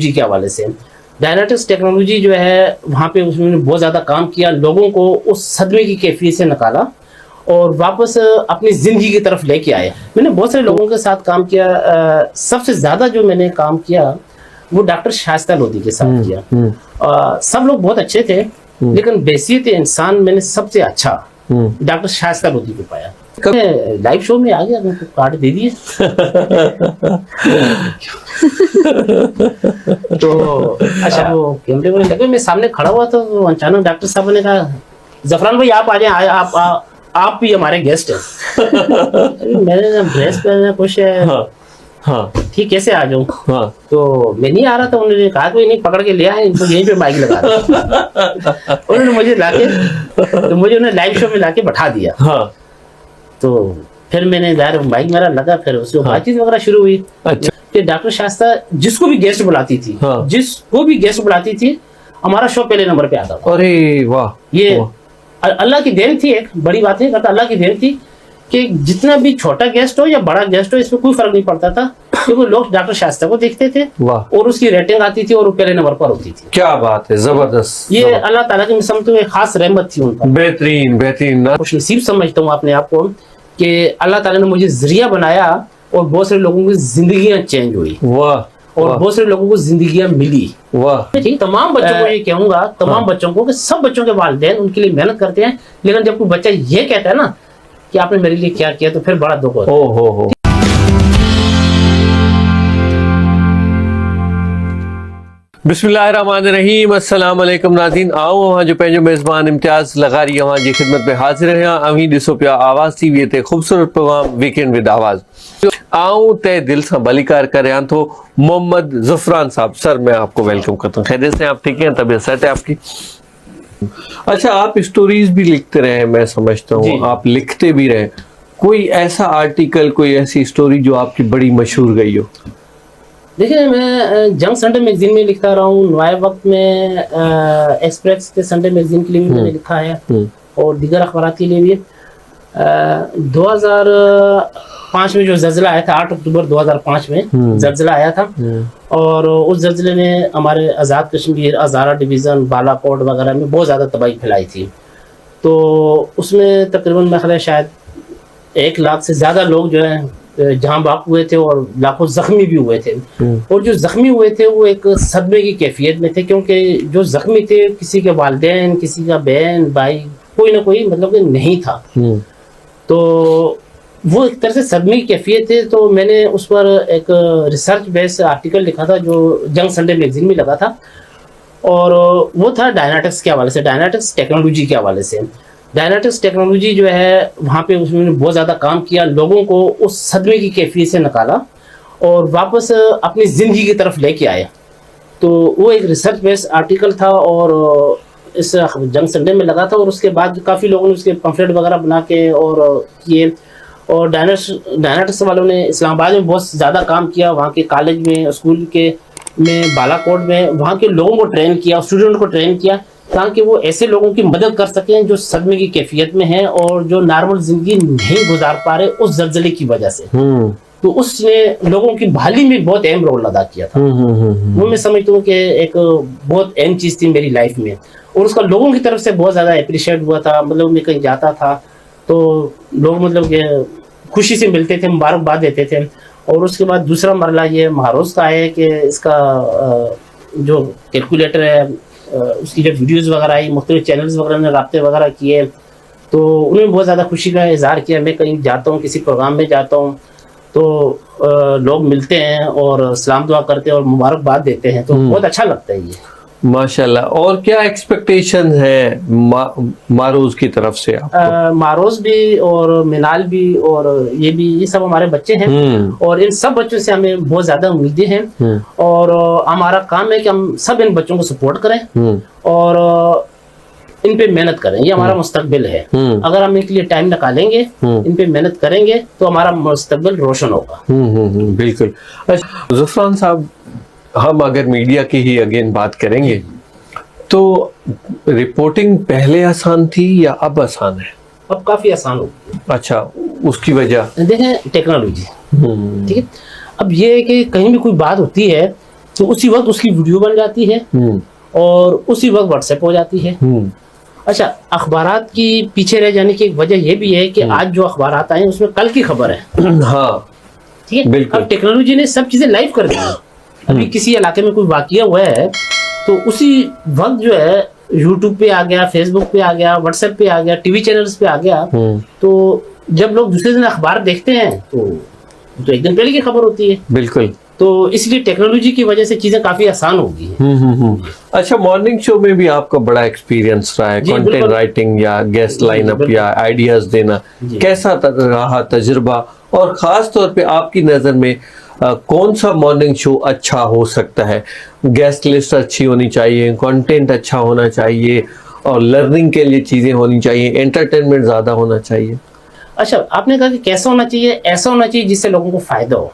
Technology کے حوالے سے ڈائناٹکس ٹیکنالوجی جو ہے وہاں پہ اس میں بہت زیادہ کام کیا، لوگوں کو اس صدمے کی کیفیت سے نکالا اور واپس اپنی زندگی کی طرف لے کے آئے. میں نے بہت سارے لوگوں کے ساتھ کام کیا، سب سے زیادہ جو میں نے کام کیا وہ ڈاکٹر شائستہ لودھی کے ساتھ کیا. سب لوگ بہت اچھے تھے لیکن بحیثیت انسان میں نے سب سے اچھا ڈاکٹر شائستہ لودھی کو پایا. لائیو شو میں آ گیا، کارڈ دے دیے. تو اچھا وہ کیمرے والے لگے، میں سامنے کھڑا ہوا تو اچانک ڈاکٹر صاحب نے کہا زفران بھائی آپ آ جائیں، آپ بھی ہمارے گیسٹ ہیں. میں نے ڈریس پہنا کچھ ہے، ٹھیک کیسے آ جاؤں؟ تو میں نہیں آ رہا تھا، انہوں نے کہا کوئی نہیں پکڑ کے لے آئے، یہیں پہ مائک لگا دیا. انہوں نے مجھے لا کے مجھے انہیں لائیو شو میں لا کے بٹھا دیا. تو پھر میں نے ظاہر مائک میرا لگا، پھر اس کو بات چیت وغیرہ شروع ہوئی. کہ ڈاکٹر شائستہ جس کو بھی گیسٹ بلاتی تھی ہمارا شو پہلے نمبر پہ آتا تھا. ارے واہ، یہ اللہ کی دین تھی. ایک بڑی بات نہیں کرتا، اللہ کی دین تھی کہ جتنا بھی چھوٹا گیسٹ ہو یا بڑا گیسٹ ہو اس میں کوئی فرق نہیں پڑتا تھا، کیونکہ لوگ ڈاکٹر شائستہ کو دیکھتے تھے اور اس کی ریٹنگ آتی تھی اور وہ پہلے نمبر پر ہوتی تھی. کیا بات ہے، زبردست. یہ اللہ تعالیٰ کی سمت میں خاص رحمت تھی ان پر. بہترین بہترین. خوش نصیب سمجھتا ہوں اپنے آپ کو کہ اللہ تعالیٰ نے مجھے ذریعہ بنایا اور بہت سارے لوگوں کی زندگیاں چینج ہوئی. واہ. اور بہت سارے لوگوں کو زندگیاں ملی. واہ. تمام بچوں کو یہ کہوں گا، تمام بچوں کو، کہ سب بچوں کے والدین ان کے لیے محنت کرتے ہیں، لیکن جب کوئی بچہ یہ کہتا ہے نا کہ آپ نے میرے لیے کیا کیا تو پھر بڑا دکھ ہوتا ہے. بسم اللہ الرحمن الرحیم. السلام علیکم ناظرین. آؤں وہاں جو پہنجو میزبان امتیاز لغاری وہاں جی خدمت میں حاضر ہیں. اویں ॾिसो पिया आवाज़ टी वी ते ख़ूबसूरत प्रोग्राम वीकेंड विद आवाज़. आऊं तय दिल से भलीकार करियां तो मोहम्मद ज़फ़रान साहब. सर मैं आपको वेलकम करता हूँ. खैरियत से आप ठीक हैं? तबीयत सेट है आपकी? अच्छा, आप स्टोरीज بھی لکھتے رہے، میں سمجھتا ہوں آپ لکھتے بھی رہے. کوئی ایسا آرٹیکل، کوئی ایسی سٹوری جو آپ کی بڑی مشہور گئی ہو؟ دیکھیں میں جنگ سنڈے میگزین میں لکھتا رہا ہوں، نوائے وقت میں ایکسپریس کے سنڈے میگزین کے لیے بھی میں نے لکھا ہے اور دیگر اخبارات کے لیے بھی. 2005 میں جو زلزلہ آیا تھا، 8 اکتوبر 2005 میں زلزلہ آیا تھا اور اس زلزلے نے ہمارے آزاد کشمیر، ہزارہ ڈویژن، بالا کوٹ وغیرہ میں بہت زیادہ تباہی پھیلائی تھی. تو اس میں تقریباً میں خیال ہے شاید 1 لاکھ سے زیادہ لوگ جو ہیں جہاں باق ہوئے تھے اور لاکھوں زخمی بھی ہوئے تھے. اور جو زخمی ہوئے تھے وہ ایک صدمے کی کیفیت میں تھے، کیونکہ جو زخمی تھے کسی کے والدین، کسی کا بہن بھائی، کوئی نہ کوئی مطلب کہ نہیں تھا. تو وہ ایک طرح سے صدمے کی کیفیت تھے. تو میں نے اس پر ایک ریسرچ بیس آرٹیکل لکھا تھا جو جنگ سنڈے میگزین میں لگا تھا، اور وہ تھا ڈائناٹکس کے حوالے سے، ڈائناٹکس ٹیکنالوجی کے حوالے سے. ڈائناٹکس ٹیکنالوجی جو ہے وہاں پہ اس میں بہت زیادہ کام کیا، لوگوں کو اس صدمے کی کیفیت سے نکالا اور واپس اپنی زندگی کی طرف لے کے آئے. تو وہ ایک ریسرچ بیس آرٹیکل تھا اور اس جنگ سنڈے میں لگا تھا. اور اس کے بعد کافی لوگوں نے اس کے پمفلیٹ وغیرہ بنا کے اور کیے. اور ڈائناٹکس والوں نے اسلام آباد میں بہت زیادہ کام کیا، وہاں کے کالج میں، اسکول کے میں، بالا کوٹ میں، وہاں کے لوگوں کو ٹرین کیا، اسٹوڈنٹ کو ٹرین کیا تاکہ وہ ایسے لوگوں کی مدد کر سکیں جو صدمے کی کیفیت میں ہیں اور جو نارمل زندگی نہیں گزار پا رہے اس زلزلے کی وجہ سے. تو اس نے لوگوں کی بحالی میں بہت اہم رول ادا کیا تھا. وہ میں سمجھتا ہوں کہ ایک بہت اہم چیز تھی میری لائف میں، اور اس کا لوگوں کی طرف سے بہت زیادہ اپریشیٹ ہوا تھا. مطلب میں کہیں جاتا تھا تو لوگ مطلب کہ خوشی سے ملتے تھے، مبارکباد دیتے تھے. اور اس کے بعد دوسرا مرحلہ یہ مہاروز کا ہے کہ اس کا جو کیلکولیٹر ہے، اس کی جو ویڈیوز وغیرہ آئی، مختلف چینلز وغیرہ نے رابطے وغیرہ کیے، تو انہوں نے بہت زیادہ خوشی کا اظہار کیا. میں کہیں جاتا ہوں، کسی پروگرام میں جاتا ہوں تو لوگ ملتے ہیں اور سلام دعا کرتے ہیں اور مبارکباد دیتے ہیں، تو بہت اچھا لگتا ہے یہ. ماشاءاللہ. اور کیا ایکسپیکٹیشن ہے ماروز کی طرف سے؟ ماروز بھی اور مینال بھی اور یہ سب ہمارے بچے ہیں، اور ان سب بچوں سے ہمیں بہت زیادہ امیدیں ہیں. اور ہمارا کام ہے کہ ہم سب ان بچوں کو سپورٹ کریں اور ان پہ محنت کریں. یہ ہمارا مستقبل ہے. اگر ہم ان کے لیے ٹائم نکالیں گے، ان پہ محنت کریں گے تو ہمارا مستقبل روشن ہوگا. بالکل. ظفران صاحب، ہم اگر میڈیا کی ہی اگین بات کریں گے تو رپورٹنگ پہلے آسان تھی یا اب آسان ہے؟ اب کافی آسان ہو گئی. اچھا، اس کی وجہ؟ دیکھیں ٹیکنالوجی، ٹھیک ہے. اب یہ ہے کہ کہیں بھی کوئی بات ہوتی ہے तो उसी वक्त उसकी वीडियो बन जाती है और उसी वक्त व्हाट्सएप हो जाती है। अच्छा, अखबारात की पीछे रह जाने की एक वजह यह भी है कि आज जो अखबारात आए हैं उसमें कल की खबर है। हाँ, ठीक है, बिल्कुल। अब टेक्नोलॉजी ने सब चीजें लाइव कर दी हैं। अभी किसी इलाके में कोई वाकया हुआ है तो उसी वक्त जो है यूट्यूब पे आ गया, फेसबुक पे आ गया, व्हाट्सएप पे आ गया, टीवी चैनल्स पे आ गया। तो जब लोग दूसरे दिन अखबार देखते हैं तो एक दिन पहले की खबर होती है। बिल्कुल। तो इसलिए टेक्नोलॉजी की वजह से चीजें काफी आसान हो गई हैं। अच्छा, मॉर्निंग शो में भी आपका बड़ा एक्सपीरियंस रहा है, जी, कंटेंट बिल्कुल। राइटिंग या गेस्ट लाइनअप बिल्कुल। या आइडियाज देना, जी। कैसा रहा तजुर्बा? और खास तौर पे आपकी नजर में कौन सा मॉर्निंग शो अच्छा हो सकता है? गेस्ट लिस्ट अच्छी होनी चाहिए, कंटेंट अच्छा होना चाहिए और लर्निंग के लिए चीजें होनी चाहिए, एंटरटेनमेंट ज्यादा होना चाहिए? अच्छा, आपने कहा कि कैसा होना चाहिए? ऐसा होना चाहिए जिससे लोगों को फायदा हो।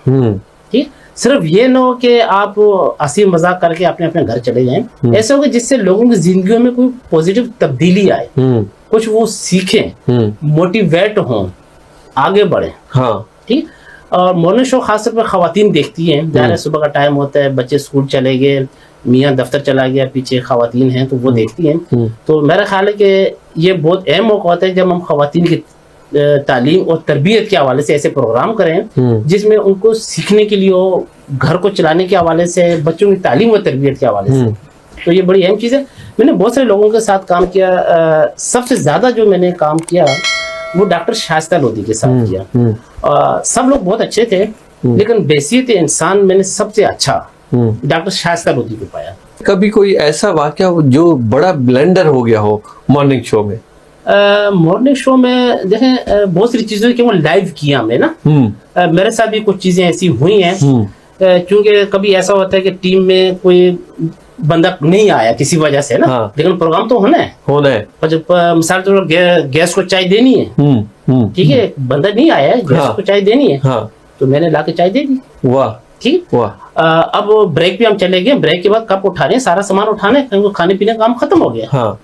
ठीक, सिर्फ ये ना हो कि आप हंसी मजाक करके अपने अपने घर चले जाएं। ऐसा होगा जिससे लोगों की जिंदगियों में कोई पॉजिटिव तब्दीली आए, कुछ वो सीखें, मोटिवेट हों, आगे बढ़े। हाँ, ठीक। और मॉर्निंग शो खासतौर पर खवातीन देखती हैं। ज़ाहिर है सुबह का टाइम होता है, बच्चे स्कूल चले गए, मियाँ दफ्तर चला गया, पीछे खवातीन हैं तो वो देखती हैं। तो मेरा ख्याल है कि ये बहुत अहम मौका होता है जब हम खवातीन की तालीम और तरबियत के हवाले से ऐसे प्रोग्राम करें जिसमें उनको सीखने के लिए हो, घर को चलाने के हवाले से, बच्चों की तालीम और तरबियत के हवाले से। तो ये बड़ी अहम चीज़ है। मैंने बहुत सारे लोगों के साथ काम किया। सबसे ज़्यादा जो मैंने काम किया वो डॉक्टर शाइस्ता लोधी के साथ किया। सब लोग बहुत अच्छे थे लेकिन बैसियत इंसान मैंने सबसे अच्छा डॉक्टर शाइस्ता लोधी को पाया। कभी कोई ऐसा वाकया जो बड़ा ब्लेंडर हो गया हो मॉर्निंग शो में? मॉर्निंग शो में देखें बहुत सारी चीज़ें कि वो लाइव किया हमने ना। मेरे साथ भी कुछ चीज़ें ऐसी हुई हैं क्योंकि कभी ऐसा होता है कि टीम में कोई बंदा नहीं आया किसी वजह से ना। हाँ। लेकिन प्रोग्राम तो होना है। और जब मिसाल के तौर पर गैस को चाय देनी है, ठीक है, बंदा नहीं आया है, गैस को चाय देनी है, तो मैंने ला के चाय दे दी। वाह, ठीक। अब ब्रेक पे हम चले गए, ब्रेक के बाद कप उठाने, सारा सामान उठाने, क्योंकि खाने पीने का काम खत्म हो गया। हाँ।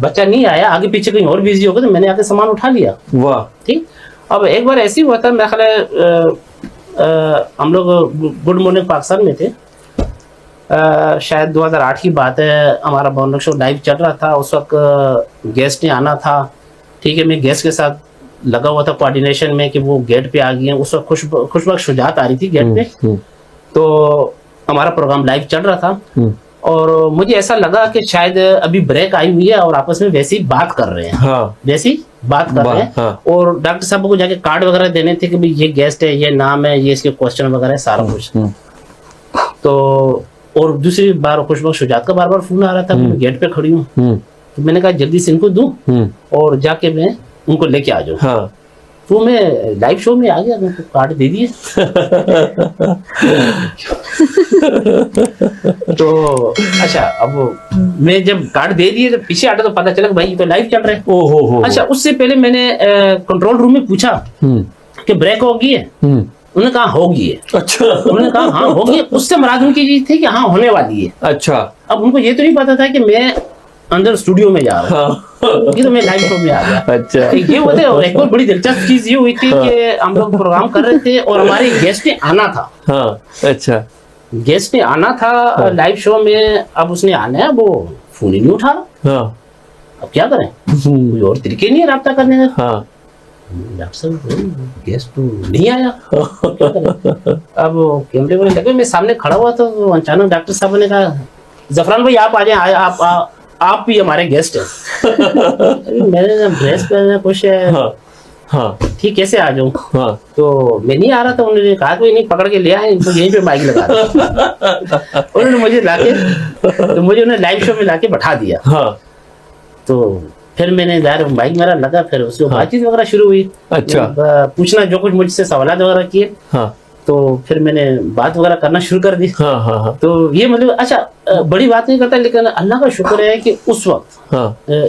बच्चा नहीं आया, आगे पीछे कहीं और बिजी हो गया, तो मैंने आके सामान उठा लिया। वाह। ठीक। अब एक बार ऐसी हुआ था, मेरा ख्याल है हम लोग गुड मॉर्निंग पाकिस्तान में थे, शायद 2008 की बात है। हमारा मॉर्निंग शो लाइव चल रहा था, उस वक्त गेस्ट ने आना था। ठीक है, मैं गेस्ट के साथ लगा हुआ था कोऑर्डिनेशन में कि वो गेट पे आ गई हैं। उस वक्त खुशबक शुजात आ रही थी गेट पे। तो हमारा प्रोग्राम लाइव चल रहा था और मुझे ऐसा लगा कि शायद अभी ब्रेक आई हुई है और आपस में वैसी बात कर रहे हैं। हाँ। वैसी बात कर रहे हैं। हाँ। और डॉक्टर साहब को जाके कार्ड वगैरह देने थे कि भाई ये गेस्ट है, ये नाम है, ये इसके क्वेश्चन वगैरह है, सारा कुछ। तो और दूसरी बार खुशबक शुजात का बार बार फोन आ रहा था, मैं गेट पे खड़ी हूँ। तो मैंने कहा जल्दी से इनको दूं और जाके मैं उनको लेके आ जाऊँ। हाँ। तो मैं लाइव शो में आ गया, उनको कार्ड दे दिए। तो अच्छा, अब मैं जब कार्ड दे दिए, जब पीछे हटा तो पता चला कि भाई ये तो लाइव चल रहा है। ओहो। अच्छा, उससे पहले मैंने कंट्रोल रूम में पूछा कि ब्रेक हो गई है। उन्होंने कहा होगी है। अच्छा। उन्होंने कहा हाँ होगी है। उससे मुराद उनकी चीज थी कि हाँ होने वाली है। अच्छा। अब उनको ये तो नहीं पता था कि मैं अंदर स्टूडियो में जा रहा हूँ। ये तो मैं लाइव शो में आ गया। अच्छा। ये होता है। और एक और बड़ी दिलचस्प चीज ये हुई थी कि हम लोग प्रोग्राम कर रहे थे और हमारे गेस्ट ने आना था। हाँ। अच्छा। गेस्ट ने आना था लाइव शो में। अब उसने आना है, वो फोन ही नहीं उठा रहा। अब क्या करें, कोई और तरीके नहीं है रब्ता करने का। डॉक्टर साहब गेस्ट तो नहीं आया, क्या करें। अब कैमरे वाले लगे, मैं सामने खड़ा हुआ तो अचानक डॉक्टर साहब ने कहा जफरान भाई आप आ जाए, आप भी हमारे गेस्ट हैं। मैंने ड्रेस पहना कुछ है। हाँ। ठीक, कैसे आ जाऊँ। हाँ। तो मैं नहीं आ रहा था। उन्होंने कहा कोई नहीं, पकड़ के ले आए इनको, यहीं पे माइक लगा दिया। उन्होंने मुझे लाके, तो मुझे उन्हें लाइव शो में लाके बैठा दिया। हाँ। तो फिर मैंने यार माइक मेरा लगा, फिर उससे बातचीत वगैरह शुरू हुई। अच्छा। पूछना जो कुछ मुझसे सवाल वगैरह किए। हाँ। तो फिर मैंने बात वगैरह करना शुरू कर दी। हाँ हाँ हाँ। तो ये मतलब अच्छा बड़ी बात नहीं करता, लेकिन अल्लाह का शुक्र है कि उस वक्त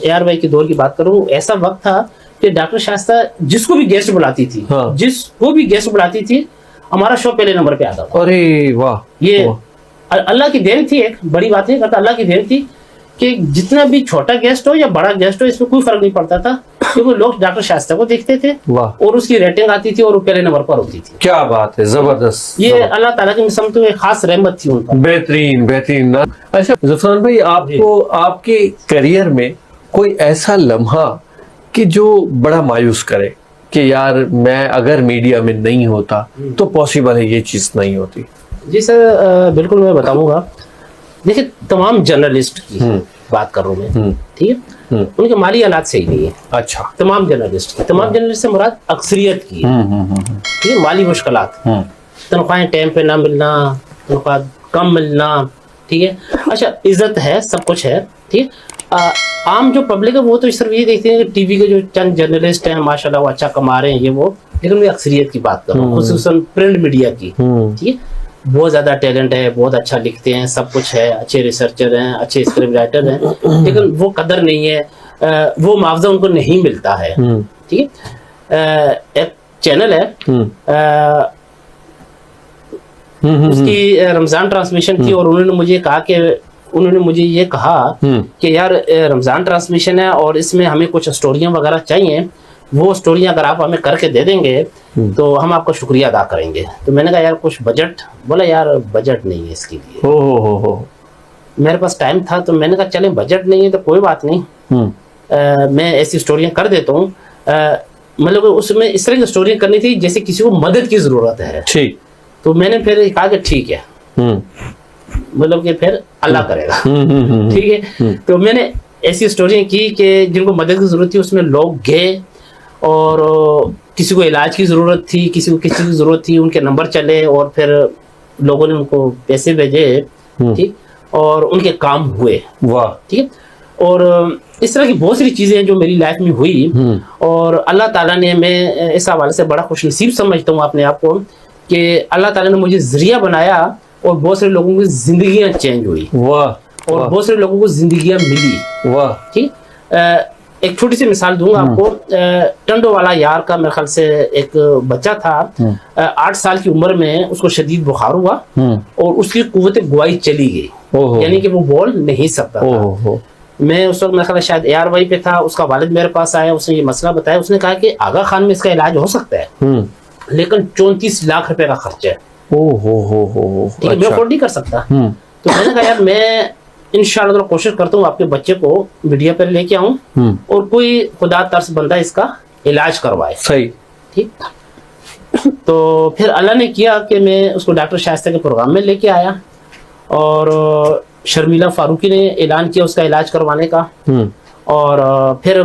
AR भाई के दौर की बात करूं, ऐसा वक्त था कि डॉक्टर शाइस्ता जिसको भी गेस्ट बुलाती थी, जिसको भी गेस्ट बुलाती थी, हमारा शो पहले नंबर पे आता था। अरे वाह। ये अल्लाह की देन थी। एक बड़ी बात नहीं करता, अल्लाह की देन थी कि जितना भी छोटा गेस्ट हो या बड़ा गेस्ट हो, इसमें कोई फर्क नहीं पड़ता था। क्योंकि लोग डॉक्टर शास्त्रा को देखते थे वाह, और उसकी रेटिंग आती थी और वो पहले नंबर पर होती थी। क्या बात है, जबरदस्त। ये अल्लाह ताला की समझ में खास रहमत थी उन पर। बेहतरीन बेहतरीन ना। अच्छा जफरान भाई, आपको आपके करियर में कोई ऐसा लम्हा कि जो बड़ा मायूस करे कि यार मैं अगर मीडिया में नहीं होता तो पॉसिबल है ये चीज नहीं होती? जी सर, बिल्कुल मैं बताऊंगा। देखिए, तमाम जर्नलिस्ट की बात कर रहा हूँ मैं, ठीक है, उनके माली हालात सही नहीं है। अच्छा, तमाम जर्नलिस्ट से मुराद अक्सरियत की है, ठीक है, माली मुश्किलात, तनख्वाहें टाइम पे ना मिलना, तनख्वाह कम मिलना, ठीक है। अच्छा, इज्जत है, सब कुछ है, ठीक है। आम जो पब्लिक है वो तो सिर्फ ये देखते हैं कि टीवी के जो चंद जर्नलिस्ट हैं माशाल्लाह वो अच्छा कमा रहे हैं, ये वो, लेकिन मैं अक्सरियत की बात कर रहा हूँ, खुसूसन प्रिंट मीडिया की, ठीक है। बहुत ज्यादा टैलेंट है, बहुत अच्छा लिखते हैं, सब कुछ है, अच्छे रिसर्चर हैं, अच्छे स्क्रिप्ट राइटर हैं, लेकिन वो कदर नहीं है, वो मुआवजा उनको नहीं मिलता है, ठीक है। एक चैनल है, उसकी रमजान ट्रांसमिशन थी और उन्होंने मुझे ये कहा कि यार रमजान ट्रांसमिशन है और इसमें हमें कुछ स्टोरियां वगैरह चाहिए, वो स्टोरियां अगर आप हमें करके दे देंगे तो हम आपका शुक्रिया अदा करेंगे। तो मैंने कहा यार कुछ बजट, बोला यार बजट नहीं है इसके लिए। हो मेरे पास टाइम था तो मैंने कहा चलें, बजट नहीं है तो कोई बात नहीं, मैं ऐसी स्टोरियां कर देता हूँ। मतलब उसमें इस तरह की स्टोरियां करनी थी जैसे किसी को मदद की जरूरत है, ठीक। तो मैंने फिर कहा कि ठीक है, मतलब कि फिर अल्लाह करेगा, ठीक है। तो मैंने ऐसी स्टोरियां की कि जिनको मदद की जरूरत थी, उसमें लोग गए और किसी को इलाज की जरूरत थी, किसी को किसी की जरूरत थी, उनके नंबर चले और फिर लोगों ने उनको पैसे भेजे, ठीक, और उनके काम हुए, वाह, ठीक है। और इस तरह की बहुत सारी चीजें जो मेरी लाइफ में हुई और अल्लाह ताला ने, मैं इस हवाले से बड़ा खुशनसीब समझता हूँ अपने आप को कि अल्लाह ताला ने मुझे जरिया बनाया और बहुत सारे लोगों की जिंदगियां चेंज हुई, वाह, और बहुत सारे लोगों को जिंदगियां मिली, वाह, ठीक। एक छोटी सी मिसाल दूंगा आपको। टंडो वाला यार का मेरे ख्याल से एक बच्चा था, 8 साल की उम्र में उसको शदीद बुखार हुआ और उसकी कुव्वत गुवाई चली गई, यानी कि वो बोल नहीं सकता था। मैं उस वक्त मेरे ख्याल शायद ARY पे था, उसका वालिद मेरे पास आया, उसने ये मसला बताया, उसने कहा कि आगा खान में इसका इलाज हो सकता है लेकिन 34 लाख रुपए का खर्चा है, ठीक है, मैं अफोर्ड नहीं कर सकता। तो मैंने कहा यार मैं इंशाअल्लाह कोशिश करता हूँ आपके बच्चे को मीडिया पर लेके आऊं और कोई खुदा तर्स बंदा इसका इलाज करवाए, सही, ठीक। तो फिर अल्लाह ने किया कि मैं उसको डॉक्टर शाइस्ता के प्रोग्राम में लेके आया और शर्मिला फारूकी ने ऐलान किया उसका इलाज करवाने का, और फिर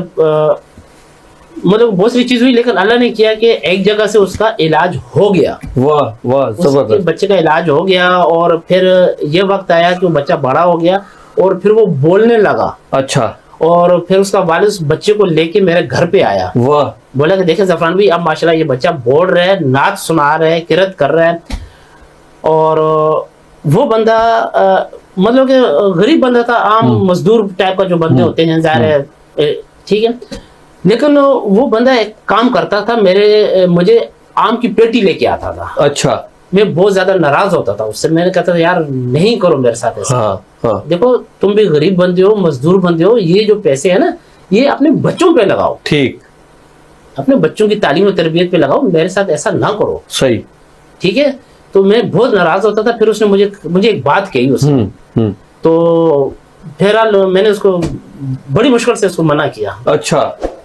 मतलब बहुत सारी चीज हुई, लेकिन अल्लाह ने किया कि एक जगह से उसका इलाज हो गया, वाह वाह, जबरदस्त, बच्चे का इलाज हो गया। और फिर ये वक्त आया कि वो बच्चा बड़ा हो गया और फिर वो बोलने लगा, अच्छा, और फिर उसका वालिद उस बच्चे को लेके मेरे घर पे आया, वाह, बोला कि देखे जफरान भाई अब माशाल्लाह ये बच्चा बोल रहा है, नात सुना रहा है, किरत कर रहा है। और वो बंदा मतलब कि गरीब बंदा था, आम मजदूर टाइप का जो बंदे होते हैं, जाहिर है, ठीक है, लेकिन वो बंदा एक काम करता था, मुझे आम की पेटी लेके आता था, अच्छा, मैं बहुत ज्यादा नाराज होता था उससे। मैंने कहता था यार नहीं करो मेरे साथ ऐसा, हाँ। देखो तुम भी गरीब बंदे हो, मजदूर बंदे हो, ये जो पैसे है ना ये अपने बच्चों पे लगाओ, ठीक, अपने बच्चों की तालीम और तरबियत पे लगाओ, मेरे साथ ऐसा ना करो, सही, ठीक है। तो मैं बहुत नाराज होता था। फिर उसने मुझे एक बात कही उसने, तो बहरहाल मैंने उसको बड़ी मुश्किल से उसको मना किया, अच्छा,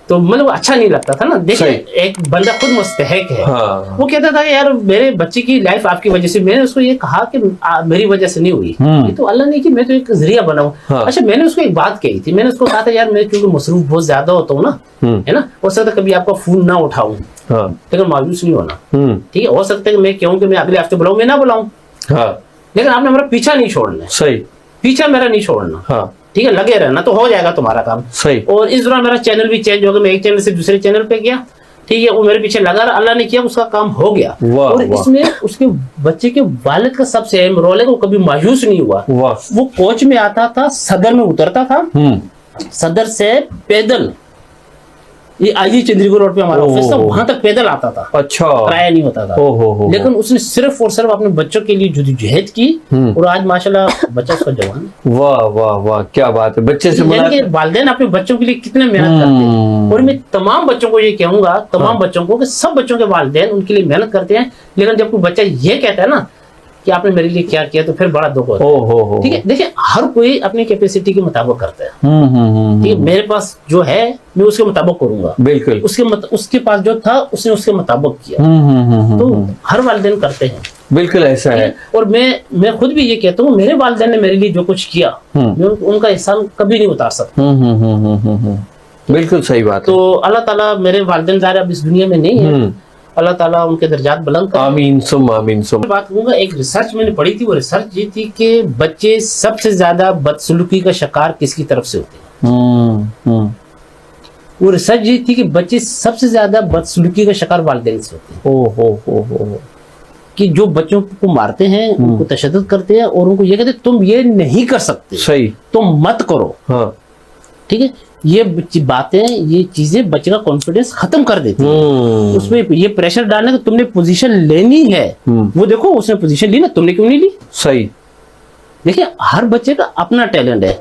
तो मतलब अच्छा नहीं लगता था ना। देखिए एक बंदा खुद मुस्तहक है, हाँ। वो कहता था कि यार मेरे बच्चे की लाइफ आपकी वजह से, मैंने उसको ये कहा कि मेरी वजह से नहीं हुई, ये तो अल्लाह ने की, मैं तो एक जरिया बनाऊं, हाँ। अच्छा, मैंने उसको एक बात कही थी, मैंने उसको कहा था यार मैं क्योंकि मसरूफ बहुत ज्यादा होता हूँ ना, है ना, हो सकता है कभी आपका फोन ना उठाऊं, हाँ। लेकिन मायूस नहीं होना, ठीक है, हो सकता है कि मैं कहूँ कि मैं अगले हफ्ते बुलाऊं, मैं ना बुलाऊं, हाँ। लेकिन आपने मेरा पीछा नहीं छोड़ना, सही, पीछा मेरा नहीं छोड़ना, हाँ, ठीक है, लगे रहना तो हो जाएगा तुम्हारा काम, सही। और इस दौरान मेरा चैनल भी चेंज हो गया, मैं एक चैनल से दूसरे चैनल पे गया, ठीक है, वो मेरे पीछे लगा, अल्लाह ने किया उसका काम हो गया। और इसमें उसके बच्चे के वालिद का सबसे अहम रोल है, वो कभी मायूस नहीं हुआ, वो कोच में आता था, सदर में उतरता था, सदर से पैदल ये आईजी चंद्रीगढ़ रोड पे हमारा ऑफिस था, वहां तक पैदल आता था, अच्छा। किराया नहीं होता था। ओहो। लेकिन उसने सिर्फ और सिर्फ अपने बच्चों के लिए जद्दोजहद की, और आज माशाल्लाह बच्चा उसका जवान है। वाह वाह वाह, क्या बात है। बच्चे से यानी कि वालिदैन अपने बच्चों के लिए कितने मेहनत करते हैं। और मैं तमाम बच्चों को ये कहूंगा, तमाम बच्चों को, कि सब बच्चों के वालिदैन उनके लिए मेहनत करते हैं, लेकिन जब कोई बच्चा ये कहता है ना कि आपने मेरे लिए क्या किया, तो फिर बड़ा दुख होता है। ठीक है, देखिए हर कोई अपनी कैपेसिटी के मुताबिक करता है। ठीक है, मेरे पास जो है मैं उसके मुताबिक करूंगा, बिल्कुल। उसके पास जो था उसने उसके मुताबिक किया। तो हर वालिदैन करते हैं, बिल्कुल ऐसा है। और मैं खुद भी ये कहता हूँ, मेरे वालिदैन ने मेरे लिए जो कुछ किया, मैं उनका एहसान कभी नहीं उतार सकता। बिल्कुल सही बात है। तो अल्लाह ताला, मेरे वालिदैन ज़ाहिर अब इस दुनिया में नहीं है, अल्लाह ताला उनके दर्जात बुलंद करे। आमीन सुम आमीन सुम। बात कहूंगा, एक रिसर्च मैंने पढ़ी थी, वो रिसर्च ये थी कि बच्चे सबसे ज्यादा बदसलूकी का शिकार किसकी तरफ से होते हैं। वो रिसर्च ये थी कि बच्चे सबसे ज्यादा बदसलूकी का शिकार वालिदैन से होते हैं। कि जो बच्चों को मारते हैं, उनको तशद्दुद करते हैं, और उनको ये कहते हैं तुम ये नहीं कर सकते, सही, तुम मत करो। हाँ। ठीक है, ये बातें, ये चीजें बच्चे का कॉन्फिडेंस खत्म कर देती हैं। उसमें ये प्रेशर डालना कि तुमने पोजीशन लेनी है, वो देखो उसने पोजीशन ली ना, तुमने क्यों नहीं ली। सही। देखिए हर बच्चे का अपना टैलेंट है।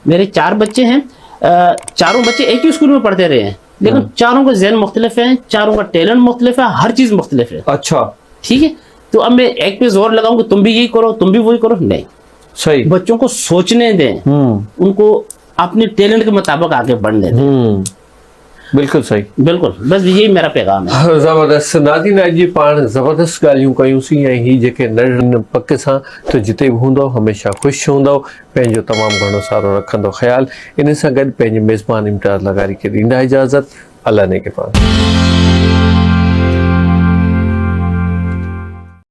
मेरे 4 बच्चे हैं, चारों बच्चे एक ही स्कूल में पढ़ते रहे हैं, लेकिन चारों का ज़हन मुख्तलिफ है, चारों का टैलेंट मुख्तलिफ है, हर चीज मुख्तलिफ है। अच्छा। ठीक है, तो अब मैं एक पे जोर लगाऊंगा तुम भी यही करो, तुम भी वही करो, नहीं। सही। बच्चों को सोचने दें, उनको अपने टैलेंट के मुताबिक आगे बढ़ने दें। बिल्कुल सही। बिल्कुल, बस यही मेरा पैगाम है। जबरदस्त। नाज़रीन, अॼु पाण ज़बरदस्त ॻाल्हियूं कयूंसीं, ऐं ही जेके नंढ पक सां त जिते बि हूंदो हमेशह ख़ुशि हूंदो, पंहिंजो तमामु घणो सारो रखंदो ख़्यालु। इन सां गॾु पंहिंजे मेज़बान इम्तियाज़ लगारी खे ॾींदा इजाज़त। अल्लाह ने के पास।